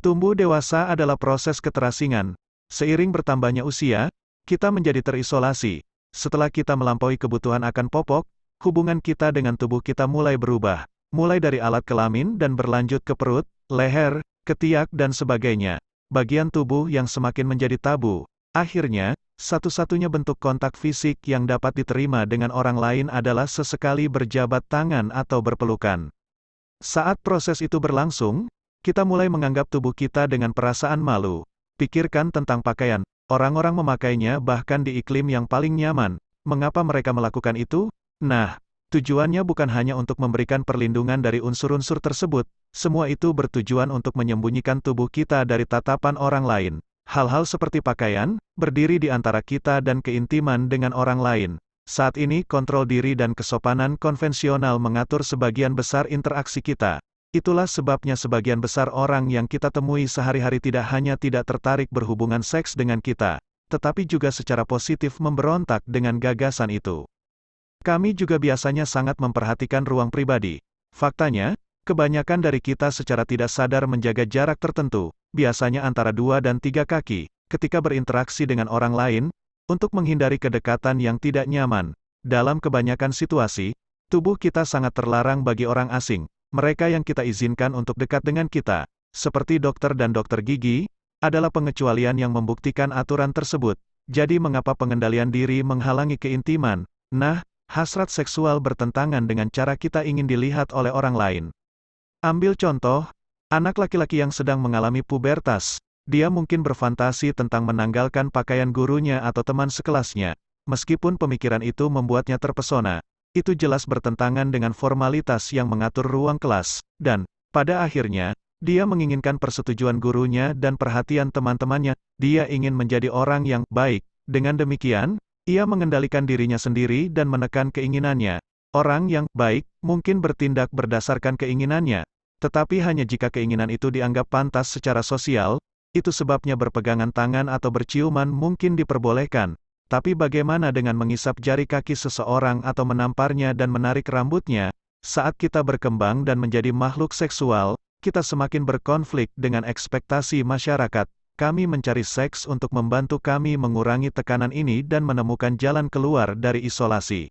Tumbuh dewasa adalah proses keterasingan. Seiring bertambahnya usia, kita menjadi terisolasi. Setelah kita melampaui kebutuhan akan popok, hubungan kita dengan tubuh kita mulai berubah. Mulai dari alat kelamin dan berlanjut ke perut, leher, ketiak dan sebagainya. Bagian tubuh yang semakin menjadi tabu. Akhirnya, satu-satunya bentuk kontak fisik yang dapat diterima dengan orang lain adalah sesekali berjabat tangan atau berpelukan. Saat proses itu berlangsung, kita mulai menganggap tubuh kita dengan perasaan malu. Pikirkan tentang pakaian. Orang-orang memakainya bahkan di iklim yang paling nyaman. Mengapa mereka melakukan itu? Nah, tujuannya bukan hanya untuk memberikan perlindungan dari unsur-unsur tersebut. Semua itu bertujuan untuk menyembunyikan tubuh kita dari tatapan orang lain. Hal-hal seperti pakaian, berdiri di antara kita dan keintiman dengan orang lain. Saat ini kontrol diri dan kesopanan konvensional mengatur sebagian besar interaksi kita. Itulah sebabnya sebagian besar orang yang kita temui sehari-hari tidak hanya tidak tertarik berhubungan seks dengan kita, tetapi juga secara positif memberontak dengan gagasan itu. Kami juga biasanya sangat memperhatikan ruang pribadi. Faktanya, kebanyakan dari kita secara tidak sadar menjaga jarak tertentu, biasanya antara 2 dan 3 kaki, ketika berinteraksi dengan orang lain, untuk menghindari kedekatan yang tidak nyaman. Dalam kebanyakan situasi, tubuh kita sangat terlarang bagi orang asing. Mereka yang kita izinkan untuk dekat dengan kita, seperti dokter dan dokter gigi, adalah pengecualian yang membuktikan aturan tersebut. Jadi mengapa pengendalian diri menghalangi keintiman? Nah, hasrat seksual bertentangan dengan cara kita ingin dilihat oleh orang lain. Ambil contoh, anak laki-laki yang sedang mengalami pubertas. Dia mungkin berfantasi tentang menanggalkan pakaian gurunya atau teman sekelasnya. Meskipun pemikiran itu membuatnya terpesona, itu jelas bertentangan dengan formalitas yang mengatur ruang kelas, dan, pada akhirnya, dia menginginkan persetujuan gurunya dan perhatian teman-temannya. Dia ingin menjadi orang yang baik. Dengan demikian, ia mengendalikan dirinya sendiri dan menekan keinginannya. Orang yang baik mungkin bertindak berdasarkan keinginannya, tetapi hanya jika keinginan itu dianggap pantas secara sosial. Itu sebabnya berpegangan tangan atau berciuman mungkin diperbolehkan. Tapi bagaimana dengan mengisap jari kaki seseorang atau menamparnya dan menarik rambutnya? Saat kita berkembang dan menjadi makhluk seksual, kita semakin berkonflik dengan ekspektasi masyarakat. Kami mencari seks untuk membantu kami mengurangi tekanan ini dan menemukan jalan keluar dari isolasi.